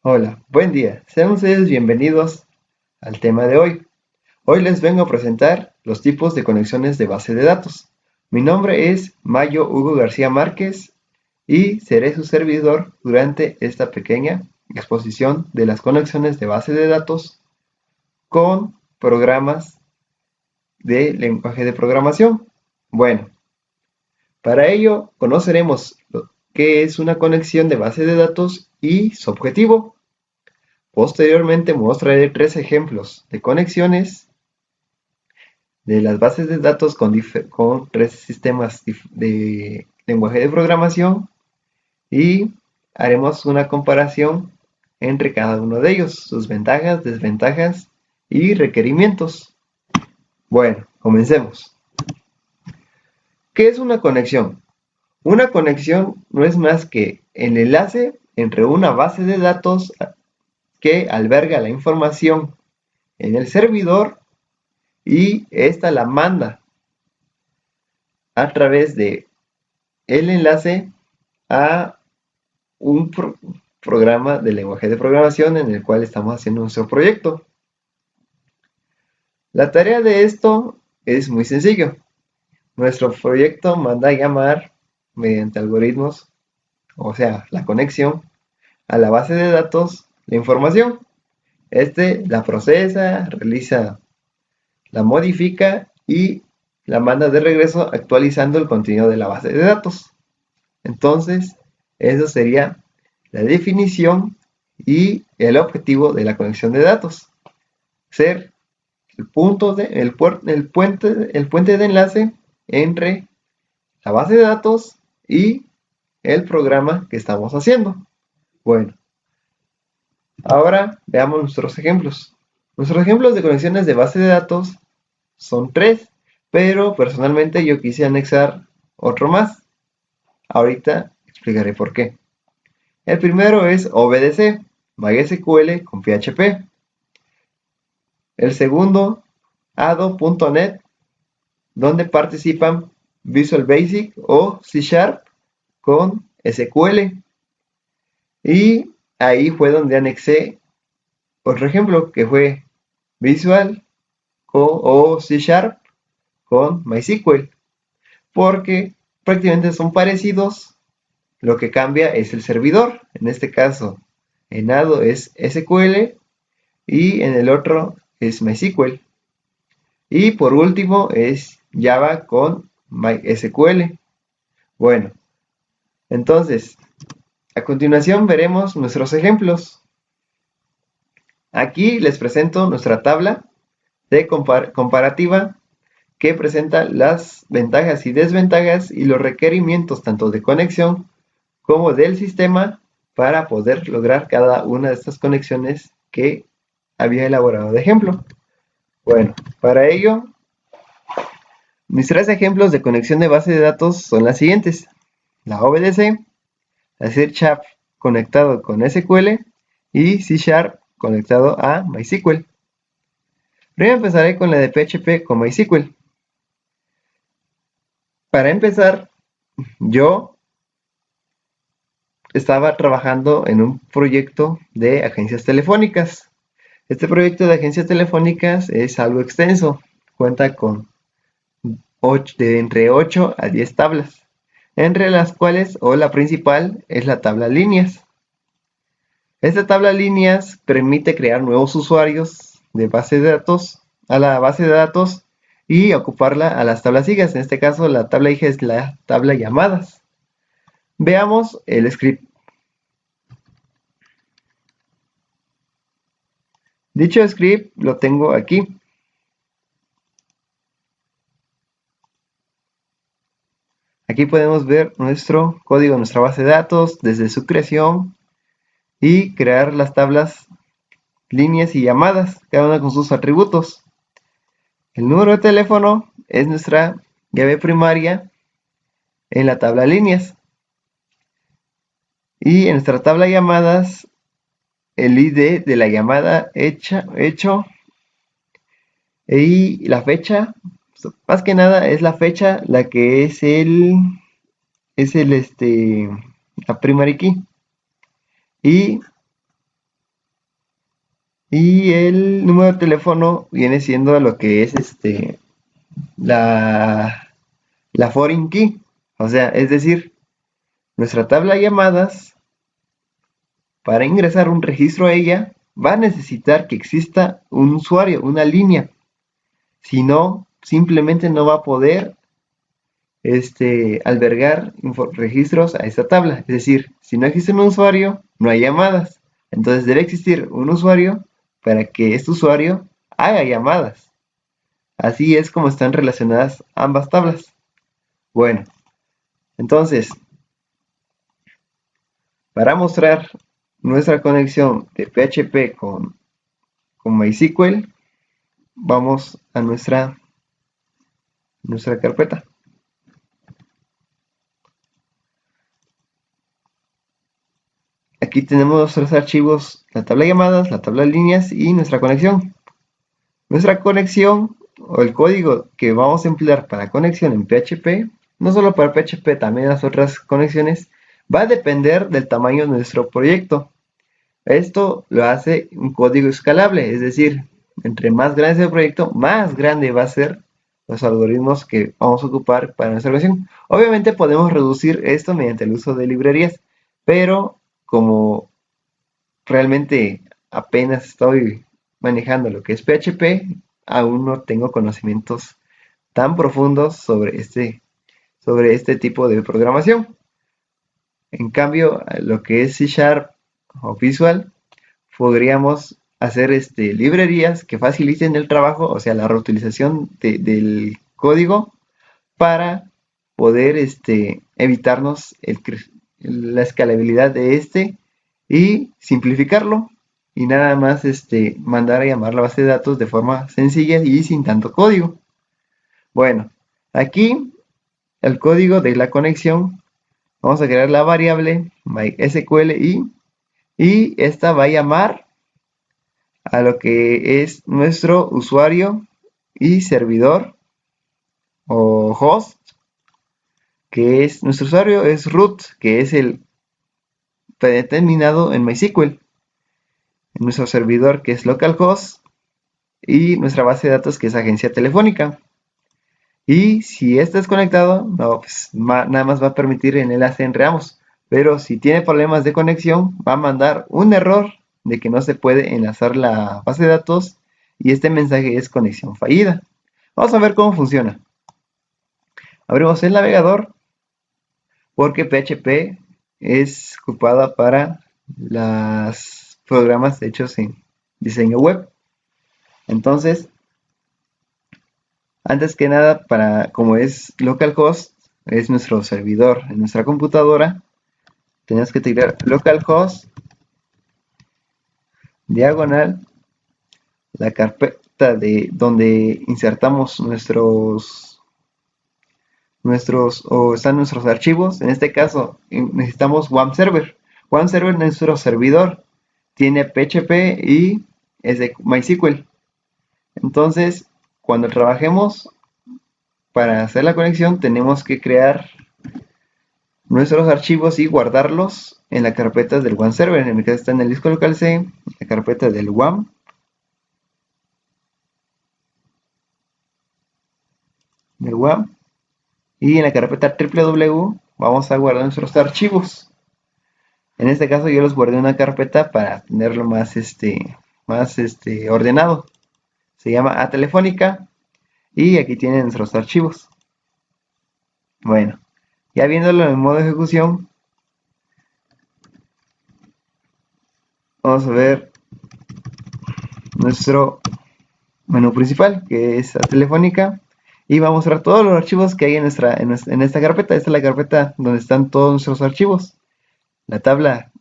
Hola, buen día. Sean ustedes bienvenidos al tema de hoy. Hoy les vengo a presentar los tipos de conexiones de base de datos. Mi nombre es Mayo Hugo García Márquez y seré su servidor durante esta pequeña exposición de las conexiones de base de datos con programas de lenguaje de programación. Bueno, para ello conoceremos qué es una conexión de base de datos y su objetivo. Posteriormente mostraré tres ejemplos de conexiones de las bases de datos con tres sistemas de lenguaje de programación y haremos una comparación entre cada uno de ellos, sus ventajas, desventajas y requerimientos. Bueno, comencemos. ¿Qué es una conexión? Una conexión no es más que el enlace entre una base de datos que alberga la información en el servidor y esta la manda a través de el enlace a un programa de lenguaje de programación en el cual estamos haciendo nuestro proyecto. La tarea de esto es muy sencillo. Nuestro proyecto manda a llamar mediante algoritmos, o sea, la conexión, a la base de datos la información. Este la procesa, realiza, la modifica y la manda de regreso actualizando el contenido de la base de datos. Entonces, eso sería la definición y el objetivo de la conexión de datos. Ser el puente de enlace entre la base de datos y el programa que estamos haciendo. Bueno, ahora veamos nuestros ejemplos. Nuestros ejemplos de conexiones de base de datos son tres, pero personalmente yo quise anexar otro más. Ahorita explicaré por qué. El primero es OBDC, MySQL con PHP. El segundo, Ado.NET, donde participan Visual Basic o C Sharp con SQL. Y ahí fue donde anexé otro ejemplo que fue Visual o C Sharp con MySQL, porque prácticamente son parecidos. Lo que cambia es el servidor. En este caso, en Ado es SQL y en el otro es MySQL. Y por último es Java con MySQL. Bueno, entonces, a continuación veremos nuestros ejemplos. Aquí les presento nuestra tabla de comparativa que presenta las ventajas y desventajas y los requerimientos tanto de conexión como del sistema para poder lograr cada una de estas conexiones que había elaborado de ejemplo. Bueno, para ello, mis tres ejemplos de conexión de base de datos son las siguientes: la OBDC, la C Sharp conectado con SQL y C Sharp conectado a MySQL. Primero empezaré con la de PHP con MySQL. Para empezar, yo estaba trabajando en un proyecto de agencias telefónicas. Este proyecto de agencias telefónicas es algo extenso, cuenta con entre 8 a 10 tablas, entre las cuales la principal es la tabla líneas. Esta tabla líneas permite crear nuevos usuarios de base de datos a la base de datos y ocuparla a las tablas hijas. En este caso, la tabla hija es la tabla llamadas. Veamos el script. Dicho script lo tengo aquí. Aquí podemos ver nuestro código, nuestra base de datos, desde su creación y crear las tablas, líneas y llamadas, cada una con sus atributos. El número de teléfono es nuestra llave primaria en la tabla líneas. Y en nuestra tabla llamadas, el ID de la llamada hecho y la fecha, más que nada es la fecha la que es la primary key. Y Y el número de teléfono viene siendo lo que es la, la foreign key. O sea, es decir, nuestra tabla de llamadas, para ingresar un registro a ella, va a necesitar que exista un usuario, una línea. Si no, simplemente no va a poder albergar registros a esta tabla. Es decir, si no existe un usuario, no hay llamadas. Entonces debe existir un usuario para que este usuario haga llamadas. Así es como están relacionadas ambas tablas. Bueno, entonces, para mostrar nuestra conexión de PHP con MySQL, vamos a nuestra carpeta. Aquí tenemos nuestros archivos, la tabla de llamadas, la tabla de líneas y nuestra conexión. Nuestra conexión o el código que vamos a emplear para conexión en PHP, no solo para PHP, también las otras conexiones, va a depender del tamaño de nuestro proyecto. Esto lo hace un código escalable, es decir, entre más grande sea el proyecto, más grande va a ser los algoritmos que vamos a ocupar para nuestra conexión. Obviamente podemos reducir esto mediante el uso de librerías, pero como realmente apenas estoy manejando lo que es PHP, aún no tengo conocimientos tan profundos sobre este tipo de programación. En cambio, lo que es C Sharp o Visual, podríamos hacer librerías que faciliten el trabajo, o sea, la reutilización del código para poder evitarnos la escalabilidad de y simplificarlo y nada más mandar a llamar la base de datos de forma sencilla y sin tanto código. Bueno, aquí el código de la conexión, vamos a crear la variable MySQL y esta va a llamar a lo que es nuestro usuario y servidor o host, que es nuestro usuario es root, que es el predeterminado en MySQL, nuestro servidor que es localhost y nuestra base de datos que es agencia telefónica. Y si este es conectado, no, pues nada más va a permitir el enlace entre ambos. Pero si tiene problemas de conexión, va a mandar un error de que no se puede enlazar la base de datos y este mensaje es conexión fallida. Vamos a ver cómo funciona. Abrimos el navegador porque PHP es ocupada para los programas hechos en diseño web. Entonces, antes que nada, como es localhost, es nuestro servidor en nuestra computadora, tenemos que tirar localhost diagonal la carpeta de donde insertamos o están nuestros archivos. En este caso necesitamos one server. One server es nuestro servidor, tiene PHP y es de MySQL. Entonces, cuando trabajemos para hacer la conexión, tenemos que crear nuestros archivos y guardarlos en la carpeta del one server. En mi caso está en el disco local C, la carpeta del one y en la carpeta www vamos a guardar nuestros archivos. En este caso yo los guardé en una carpeta para tenerlo más ordenado. Se llama A Telefónica y aquí tienen nuestros archivos. Bueno, ya viéndolo en modo ejecución, vamos a ver nuestro menú principal, que es A Telefónica, y va a mostrar todos los archivos que hay en esta carpeta. Esta es la carpeta donde están todos nuestros archivos. La tabla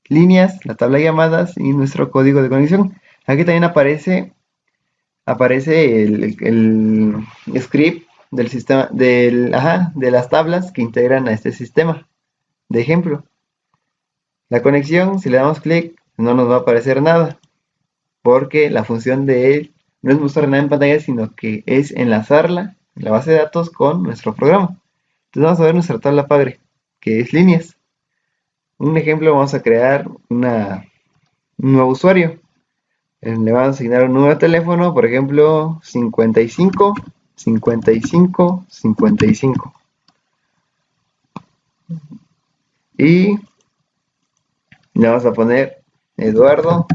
líneas, la tabla de llamadas y nuestro código de conexión. Aquí también aparece el script del sistema, de las tablas que integran a este sistema. De ejemplo, la conexión, si le damos clic, no nos va a aparecer nada, porque la función de él no es mostrar nada en pantalla, sino que es enlazarla, la base de datos, con nuestro programa. Entonces vamos a ver nuestra tabla padre, que es líneas. Un ejemplo, vamos a crear un nuevo usuario. Le van a asignar un número de teléfono, por ejemplo, 55, 55, 55. Y le vamos a poner Eduardo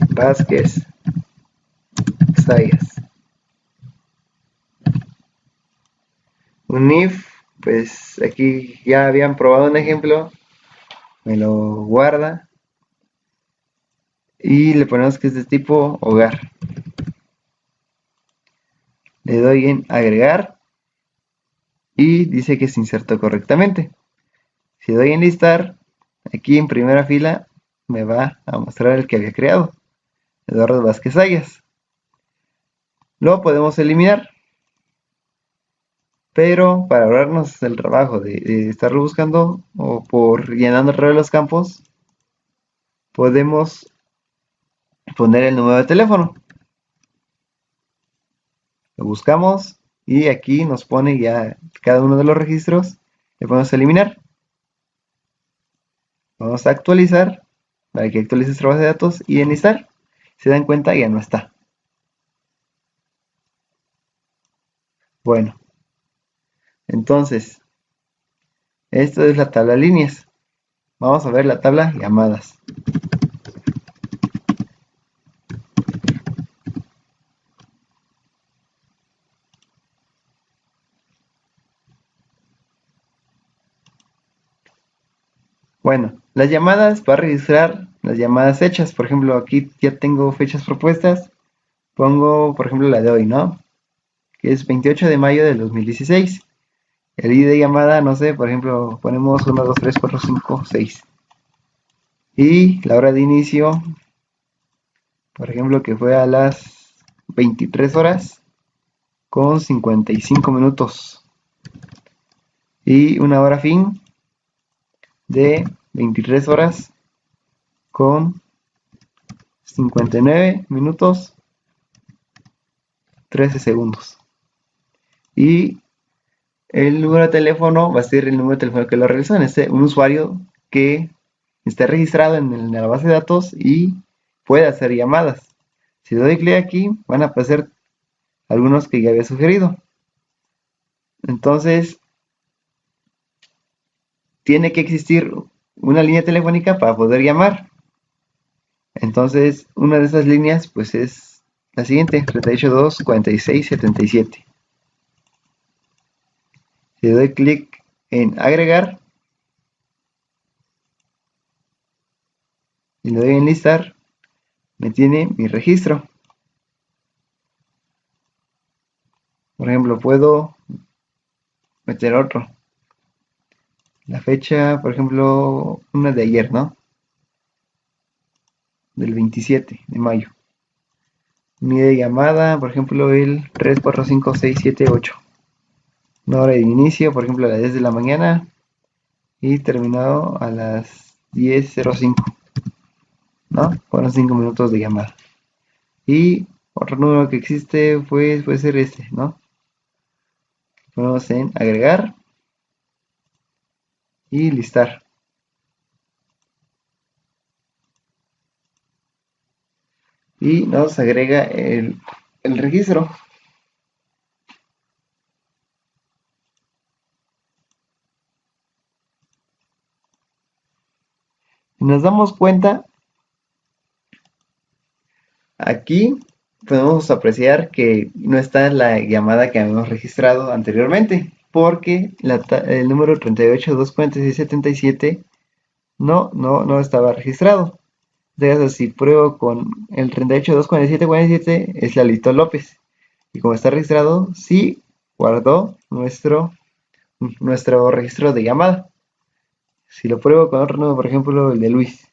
Vázquez Sayas. Un if, pues aquí ya habían probado un ejemplo, me lo guarda y le ponemos que es de tipo hogar. Le doy en agregar y dice que se insertó correctamente. Si doy en listar, aquí en primera fila me va a mostrar el que había creado, Eduardo Vázquez Sayas. Lo podemos eliminar, pero para ahorrarnos el trabajo de estarlo buscando o por llenando el resto de los campos, podemos poner el número de teléfono. Lo buscamos y aquí nos pone ya cada uno de los registros. Le podemos eliminar. Vamos a actualizar para que actualice nuestra base de datos y en listar. Se dan cuenta, ya no está. Bueno, entonces, esto es la tabla de líneas. Vamos a ver la tabla llamadas. Bueno, las llamadas va a registrar las llamadas hechas. Por ejemplo, aquí ya tengo fechas propuestas. Pongo, por ejemplo, la de hoy, ¿no? Que es 28 de mayo del 2016. El ID de llamada, no sé, por ejemplo, ponemos 1, 2, 3, 4, 5, 6. Y la hora de inicio, por ejemplo, que fue a las 23 horas con 55 minutos. Y una hora fin de 23 horas con 59 minutos 13 segundos. Y el número de teléfono va a ser el número de teléfono que lo realizó en un usuario que esté registrado en la base de datos y puede hacer llamadas. Si doy clic aquí, van a aparecer algunos que ya había sugerido. Entonces, tiene que existir una línea telefónica para poder llamar. Entonces, una de esas líneas, pues es la siguiente, 382 46 77. Si doy clic en agregar y le doy en listar, me tiene mi registro. Por ejemplo, puedo meter otro. La fecha, por ejemplo, una de ayer, ¿no? Del 27 de mayo. Mi de llamada, por ejemplo, el 3 4 5 6 7 8. Una hora de inicio, por ejemplo, a las 10 de la mañana y terminado a las 10:05, ¿no? Fueron 5 minutos de llamada. Y otro número que existe pues, puede ser este, ¿no? Ponemos en agregar y listar. Y nos agrega el registro. Si nos damos cuenta, aquí podemos apreciar que no está la llamada que habíamos registrado anteriormente, porque el número 38 246 77 no estaba registrado. Entonces, si pruebo con el 38 247 47, es Lalito López. Y como está registrado, sí guardó nuestro registro de llamada. Si lo pruebo con otro número, por ejemplo, el de Luis.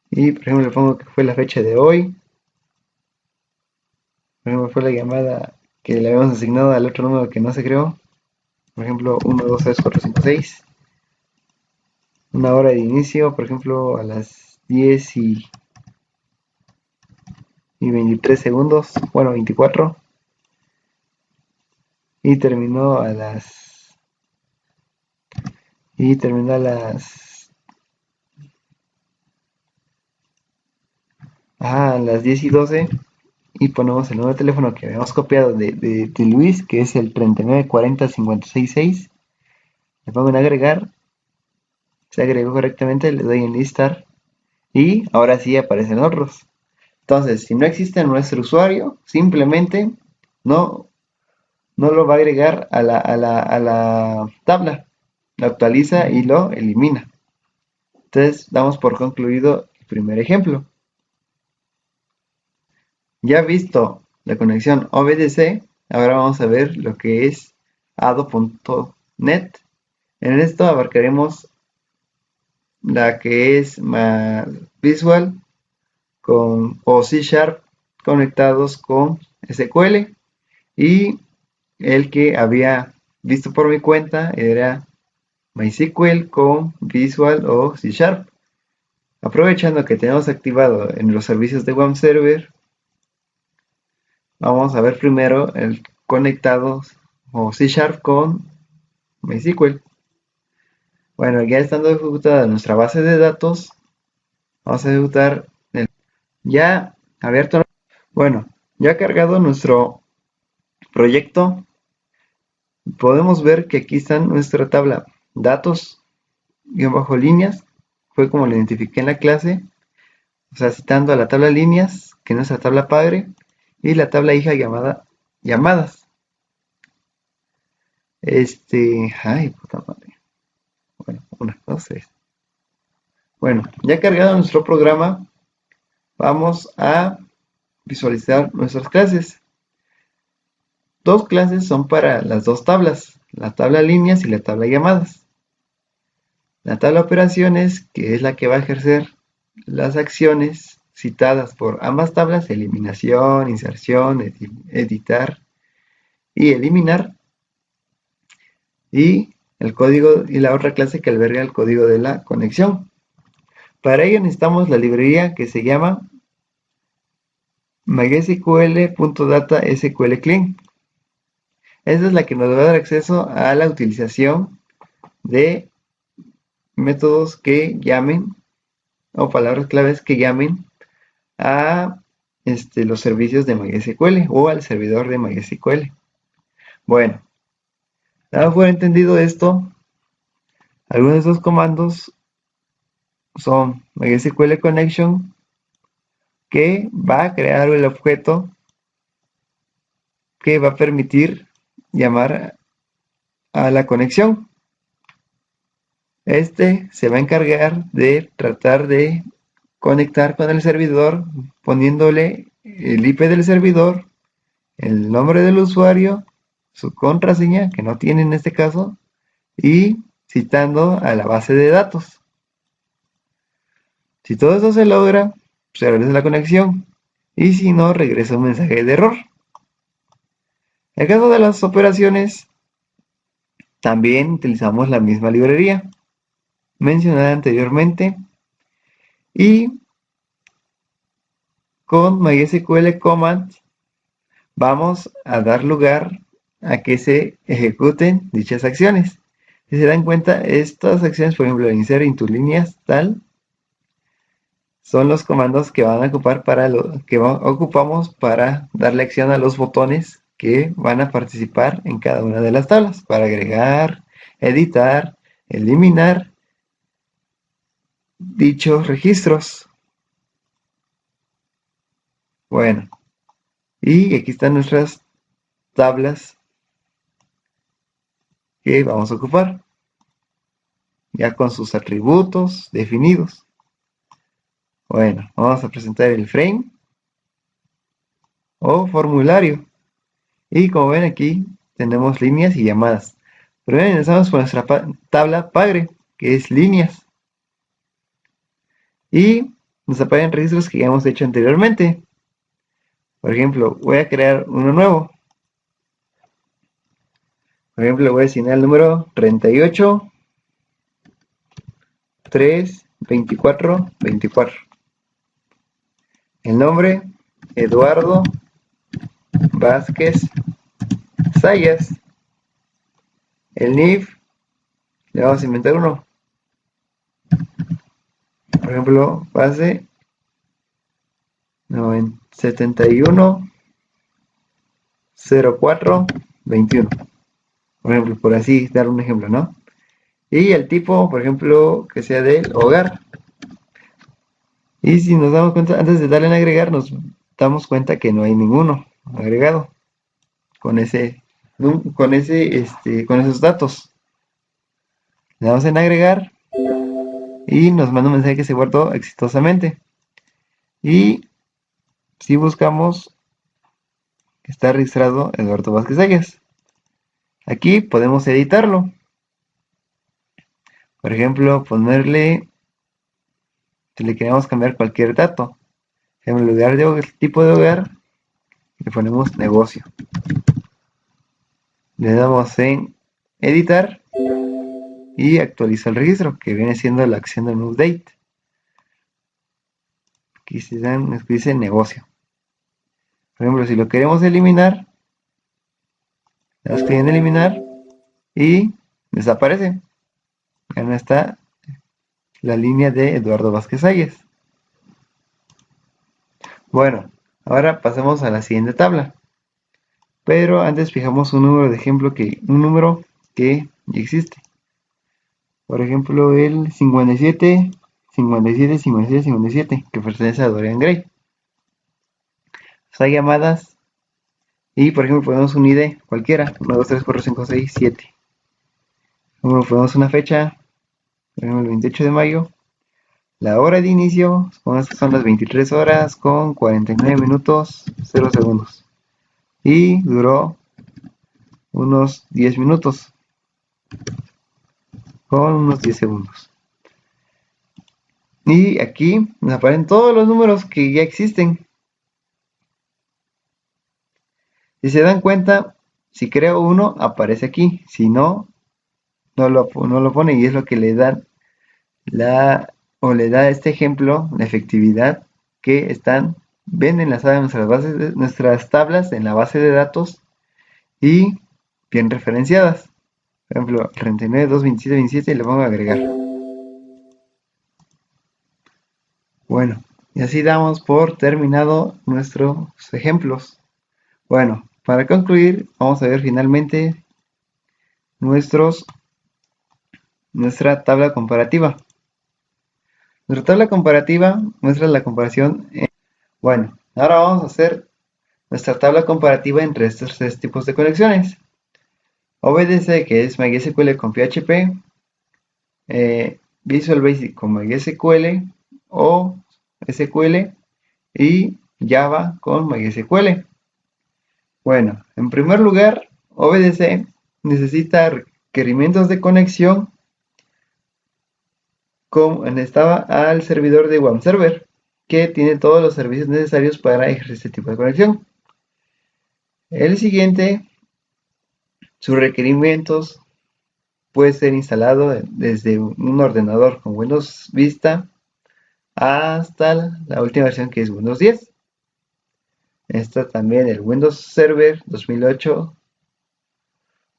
Y por ejemplo le pongo que fue la fecha de hoy. Por ejemplo, fue la llamada que le habíamos asignado al otro número que no se creó. Por ejemplo, 1, 2, 3, 4, 5, 6. Una hora de inicio, por ejemplo, a las 10:05. y 23 segundos, bueno, 24, y terminó a las y terminó a las 10 y 12, y ponemos el número de teléfono que habíamos copiado de Luis, que es el 3940 566. Le pongo en agregar, se agregó correctamente, le doy en listar y ahora sí aparecen otros. Entonces, si no existe nuestro usuario, simplemente no, no lo va a agregar a la tabla, lo actualiza y lo elimina. Entonces, damos por concluido el primer ejemplo. Ya visto la conexión OBDC, ahora vamos a ver lo que es ado.net. En esto abarcaremos la que es Visual o C Sharp conectados con SQL, y el que había visto por mi cuenta era MySQL con Visual o C Sharp. Aprovechando que tenemos activado en los servicios de web server, vamos a ver primero el conectados o C Sharp con MySQL. Bueno, ya estando ejecutada nuestra base de datos, vamos a ejecutar ya abierto. Bueno, ya cargado nuestro proyecto, podemos ver que aquí está nuestra tabla datos bajo líneas, fue como lo identifiqué en la clase, o sea, citando a la tabla líneas, que es nuestra tabla padre, y la tabla hija llamada llamadas. Ay, puta madre. Bueno, 1, 2, 3. Bueno, ya cargado nuestro programa, vamos a visualizar nuestras clases. Dos clases son para las dos tablas, la tabla líneas y la tabla llamadas. La tabla operaciones, que es la que va a ejercer las acciones citadas por ambas tablas: eliminación, inserción, editar y eliminar. Y el código, y la otra clase que alberga el código de la conexión. Para ello necesitamos la librería que se llama mysql.data SQL Clean. Esa es la que nos va a dar acceso a la utilización de métodos que llamen, o palabras claves que llamen a los servicios de MySQL o al servidor de MySQL. Bueno, dado por entendido esto, algunos de estos comandos son MySQL Connection, que va a crear el objeto que va a permitir llamar a la conexión. Se va a encargar de tratar de conectar con el servidor, poniéndole el IP del servidor, el nombre del usuario, su contraseña, que no tiene en este caso, y citando a la base de datos. Si todo eso se logra, se realiza la conexión, y si no, regresa un mensaje de error. En el caso de las operaciones, también utilizamos la misma librería mencionada anteriormente, y con MySQL Command vamos a dar lugar a que se ejecuten dichas acciones. Si se dan cuenta, estas acciones, por ejemplo, insert into líneas tal, son los comandos que van a ocupar ocupamos para darle acción a los botones que van a participar en cada una de las tablas, para agregar, editar, eliminar dichos registros. Bueno, y aquí están nuestras tablas que vamos a ocupar, ya con sus atributos definidos. Bueno, vamos a presentar el frame o formulario. Y como ven, aquí tenemos líneas y llamadas. Primero empezamos por nuestra tabla padre, que es líneas. Y nos aparecen registros que ya hemos hecho anteriormente. Por ejemplo, voy a crear uno nuevo. Por ejemplo, voy a asignar el número 38 3 24 24. El nombre Eduardo Vázquez Sayas. El NIF le vamos a inventar uno. Por ejemplo, base 71 04 21. Por ejemplo, por así dar un ejemplo, ¿no? Y el tipo, por ejemplo, que sea del hogar. Y si nos damos cuenta, antes de darle en agregar, nos damos cuenta que no hay ninguno agregado con con esos datos. Le damos en agregar y nos manda un mensaje que se guardó exitosamente. Y si buscamos, está registrado Eduardo Vázquez Ayas. Aquí podemos editarlo. Por ejemplo, ponerle, si le queremos cambiar cualquier dato, en lugar de tipo de hogar, le ponemos negocio. Le damos en editar y actualiza el registro, que viene siendo la acción de un update. Aquí dice negocio. Por ejemplo, si lo queremos eliminar, le damos clic en eliminar y desaparece. Ya no está la línea de Eduardo Vázquez Ayes. Bueno, ahora pasemos a la siguiente tabla. Pero antes fijamos un número de ejemplo un número que ya existe. Por ejemplo, el 57, 57, 57, 57, que pertenece a Dorian Gray. Hay llamadas y, por ejemplo, ponemos un ID cualquiera, 1, 2, 3, 4, 5, 6, 7. Ponemos una fecha, por ejemplo, el 28 de mayo. La hora de inicio, supongamos que son las 23 horas con 49 minutos 0 segundos. Y duró unos 10 minutos con unos 10 segundos. Y aquí nos aparecen todos los números que ya existen. Si se dan cuenta, si creo uno, aparece aquí. Si no, no lo pone, y es lo que le da le da este ejemplo, la efectividad que ven enlazadas nuestras tablas en la base de datos y bien referenciadas. Por ejemplo, 39, 2, 27, 27 y le pongo a agregar. Bueno, y así damos por terminado nuestros ejemplos. Bueno, para concluir, vamos a ver finalmente nuestra tabla comparativa. Nuestra tabla comparativa muestra la comparación. Bueno, ahora vamos a hacer nuestra tabla comparativa entre estos tres tipos de conexiones. OBDC, que es MySQL con PHP, Visual Basic con MySQL o SQL y Java con MySQL. Bueno, en primer lugar, OBDC necesita requerimientos de conexión estaba al servidor de One Server, que tiene todos los servicios necesarios para ejercer este tipo de conexión. El siguiente, sus requerimientos puede ser instalado desde un ordenador con Windows Vista hasta la última versión, que es Windows 10. Está también el Windows Server 2008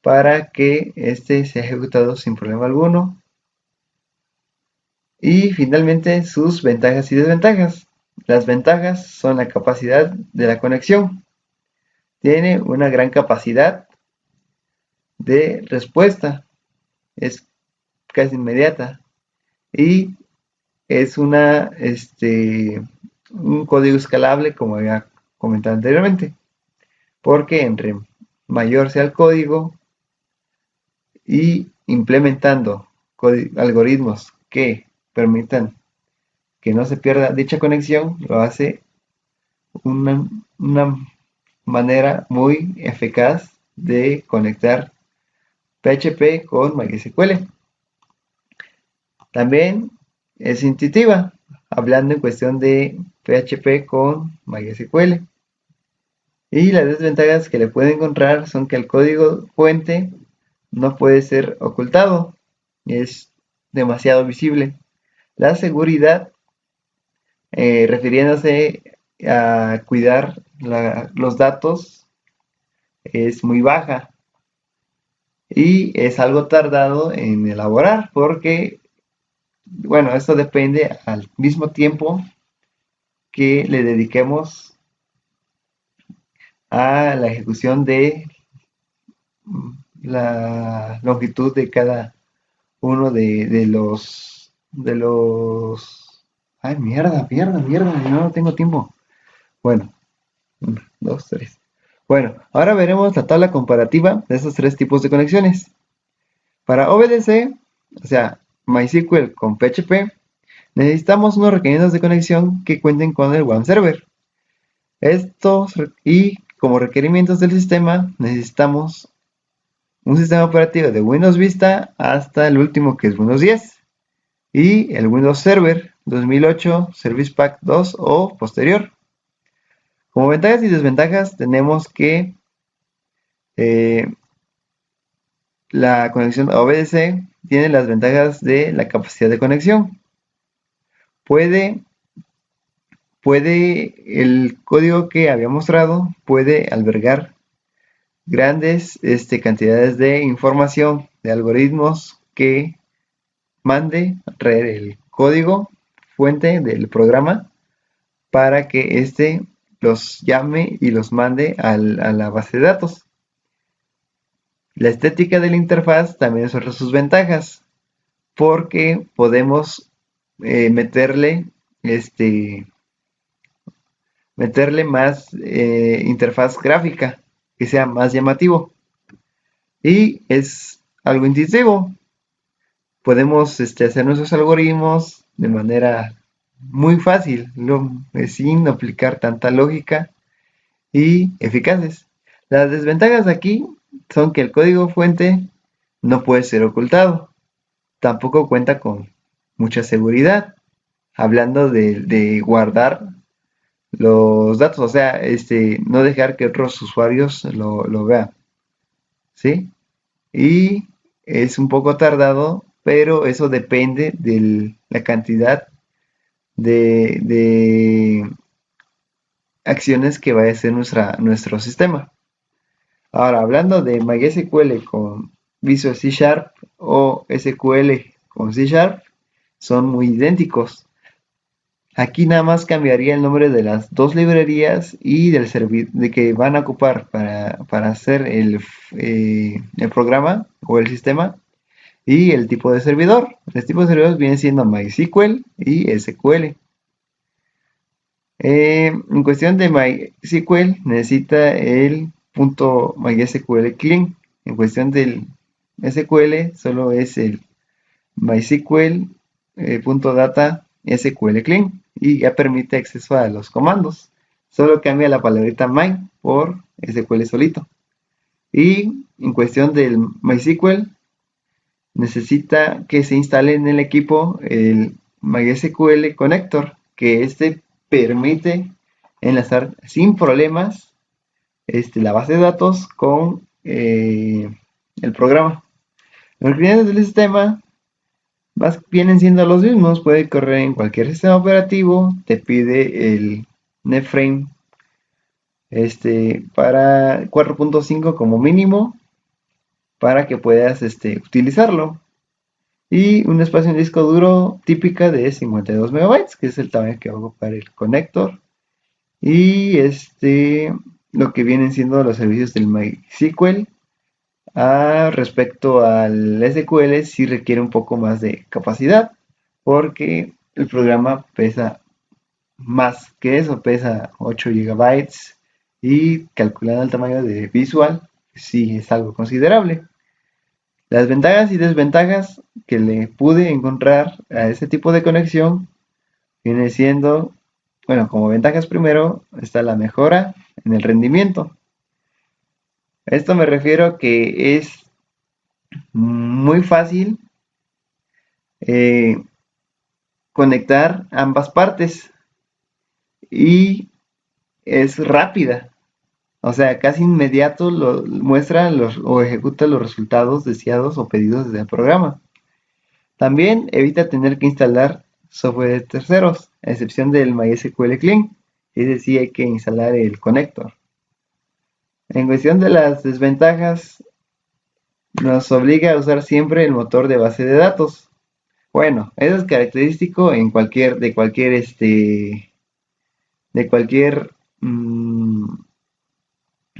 para que este sea ejecutado sin problema alguno. Y finalmente sus ventajas y desventajas. Las ventajas son la capacidad de la conexión. Tiene una gran capacidad de respuesta. Es casi inmediata. Y es un código escalable, como había comentado anteriormente. Porque entre mayor sea el código y implementando algoritmos que permitan que no se pierda dicha conexión, lo hace una manera muy eficaz de conectar PHP con MySQL. También es intuitiva, hablando en cuestión de PHP con MySQL. Y las desventajas que le puede encontrar son que el código fuente no puede ser ocultado, es demasiado visible. La seguridad, refiriéndose a cuidar los datos es muy baja y es algo tardado en elaborar porque, bueno, esto depende al mismo tiempo que le dediquemos a la ejecución de la longitud de cada uno de los... Ay, mierda, no tengo tiempo. Bueno, 1, 2, 3. Bueno, ahora veremos la tabla comparativa de esos tres tipos de conexiones. Para OBDC, o sea, MySQL con PHP, necesitamos unos requerimientos de conexión que cuenten con el One Server. Y como requerimientos del sistema, necesitamos un sistema operativo de Windows Vista hasta el último que es Windows 10 y el Windows Server 2008 Service Pack 2 o posterior. Como ventajas y desventajas tenemos que la conexión a OBDC tiene las ventajas de la capacidad de conexión. El código que había mostrado puede albergar grandes cantidades de información de algoritmos que mande a traer el código fuente del programa para que éste los llame y los mande a la base de datos. La estética de la interfaz también es otra de sus ventajas, porque podemos meterle más interfaz gráfica que sea más llamativo y es algo intuitivo. Podemos hacer nuestros algoritmos de manera muy fácil, sin aplicar tanta lógica y eficaces. Las desventajas aquí son que el código fuente no puede ser ocultado, tampoco cuenta con mucha seguridad, hablando de guardar los datos, o sea, no dejar que otros usuarios lo vean, ¿sí? Y es un poco tardado, pero eso depende de la cantidad de acciones que vaya a hacer nuestro sistema. Ahora, hablando de MySQL con Visual C Sharp o SQL con C Sharp, son muy idénticos. Aquí nada más cambiaría el nombre de las dos librerías y del servidor que van a ocupar para hacer el programa o el sistema y el tipo de servidor. Los tipos de servidores vienen siendo MySQL y SQL. En cuestión de MySQL necesita el .mysql clean. En cuestión del SQL solo es el MySQL .data SQL clean y ya permite acceso a los comandos. Solo cambia la palabrita my por SQL solito. Y en cuestión del MySQL necesita que se instale en el equipo el MySQL Connector, que permite enlazar sin problemas la base de datos con el programa. Los requerimientos del sistema vienen siendo los mismos, puede correr en cualquier sistema operativo, te pide el NetFrame para 4.5 como mínimo para que puedas utilizarlo, y un espacio en disco duro típica de 52 megabytes, que es el tamaño que va a ocupar el conector, y lo que vienen siendo los servicios del MySQL. Respecto al SQL sí requiere un poco más de capacidad porque el programa pesa más que eso, pesa 8 GB y calculando el tamaño de Visual sí es algo considerable. Las ventajas y desventajas que le pude encontrar a este tipo de conexión viene siendo, bueno, como ventajas primero está la mejora en el rendimiento. A esto me refiero que es muy fácil conectar ambas partes y es rápida, o sea, casi inmediato muestra o ejecuta los resultados deseados o pedidos del programa. También evita tener que instalar software de terceros, a excepción del MySQL Clean, ese sí hay que instalar el conector. En cuestión de las desventajas, nos obliga a usar siempre el motor de base de datos. Bueno, eso es característico en de cualquier, mm,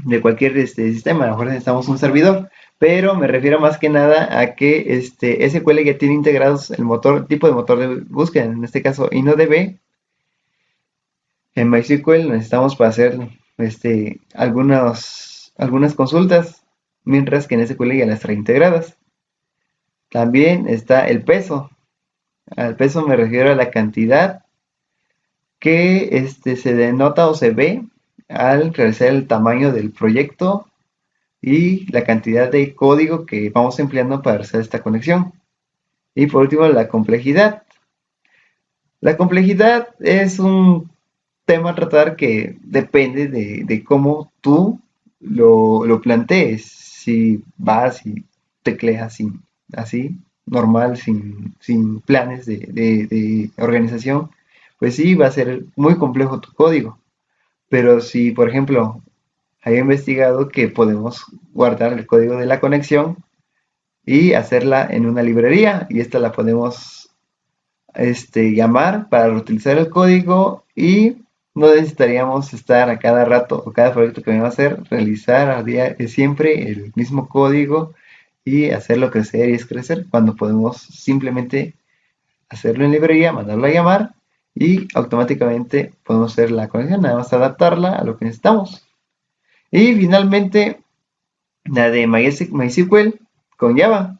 de cualquier sistema. A lo mejor necesitamos un servidor, pero me refiero más que nada a que SQL ya tiene integrados el motor, tipo de motor de búsqueda, en este caso InnoDB. En MySQL necesitamos para hacer algunas consultas, mientras que en SQL ya las trae integradas. También está el peso. Al peso me refiero a la cantidad que se denota o se ve al realizar el tamaño del proyecto y la cantidad de código que vamos empleando para hacer esta conexión. Y por último, la complejidad. La complejidad es un tema a tratar que depende de cómo tú lo plantees. Si vas y tecleas así, normal, sin planes de organización, pues sí, va a ser muy complejo tu código. Pero si, por ejemplo, hay investigado que podemos guardar el código de la conexión y hacerla en una librería, y esta la podemos llamar para reutilizar el código, y no necesitaríamos estar a cada rato o cada proyecto que me va a hacer realizar a día siempre el mismo código y hacerlo crecer y crecer, cuando podemos simplemente hacerlo en librería, mandarlo a llamar y automáticamente podemos hacer la conexión, nada más adaptarla a lo que necesitamos. Y finalmente la de MySQL con Java.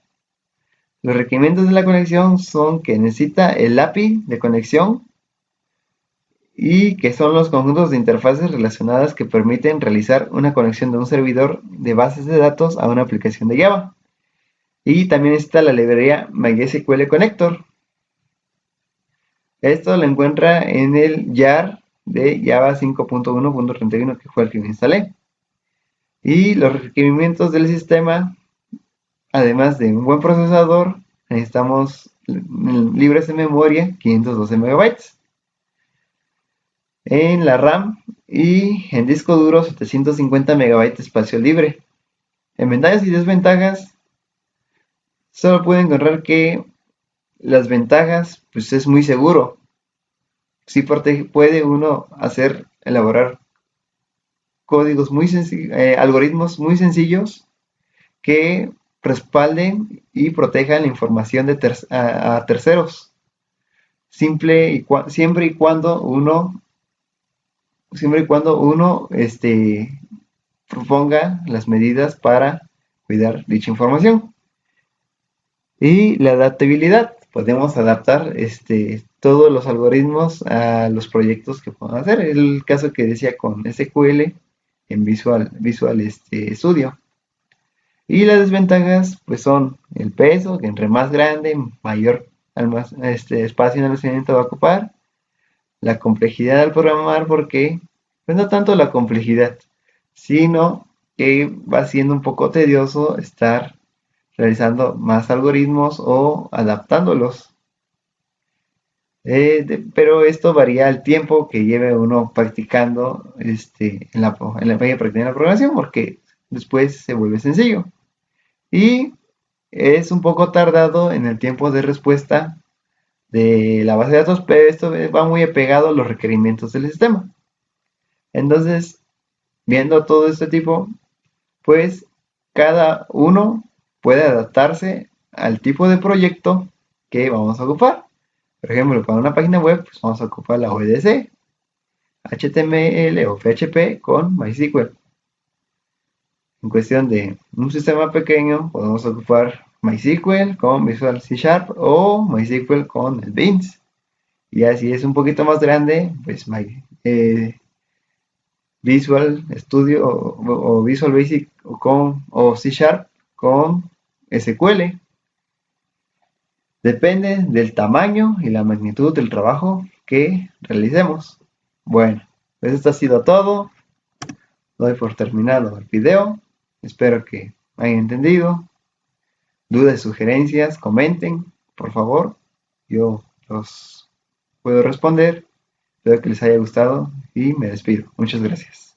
Los requerimientos de la conexión son que necesita el API de conexión, y que son los conjuntos de interfaces relacionadas que permiten realizar una conexión de un servidor de bases de datos a una aplicación de Java. Y también está la librería MySQL Connector. Esto lo encuentra en el jar de Java 5.1.31, que fue el que me instalé. Y los requerimientos del sistema, además de un buen procesador, necesitamos libres de memoria 512 megabytes. En la RAM y en disco duro 750 megabytes de espacio libre. En ventajas y desventajas, solo puedo encontrar que las ventajas, pues es muy seguro. Sí puede uno elaborar códigos muy sencillos, algoritmos muy sencillos que respalden y protejan la información a terceros. Siempre y cuando uno proponga las medidas para cuidar dicha información. Y la adaptabilidad, podemos adaptar todos los algoritmos a los proyectos que podamos hacer. El caso que decía con SQL en Visual Studio. Y las desventajas pues son el peso, que entre más grande, mayor espacio en almacenamiento va a ocupar. La complejidad al programar, porque pues no tanto la complejidad, sino que va siendo un poco tedioso estar realizando más algoritmos o adaptándolos. Pero esto varía el tiempo que lleve uno practicando en la práctica de la programación, porque después se vuelve sencillo. Y es un poco tardado en el tiempo de respuesta de la base de datos, pero esto va muy apegado a los requerimientos del sistema. Entonces, viendo todo este tipo, pues cada uno puede adaptarse al tipo de proyecto que vamos a ocupar. Por ejemplo, para una página web, pues vamos a ocupar la ODC, HTML o PHP con MySQL. En cuestión de un sistema pequeño, podemos ocupar MySQL con Visual C Sharp o MySQL con el Beans. Y ya si es un poquito más grande, pues Visual Studio o Visual Basic o C Sharp con SQL. Depende del tamaño y la magnitud del trabajo que realicemos. Bueno, pues esto ha sido todo. Doy por terminado el video. Espero que hayan entendido. Dudas, sugerencias, comenten, por favor. Yo los puedo responder. Espero que les haya gustado y me despido. Muchas gracias.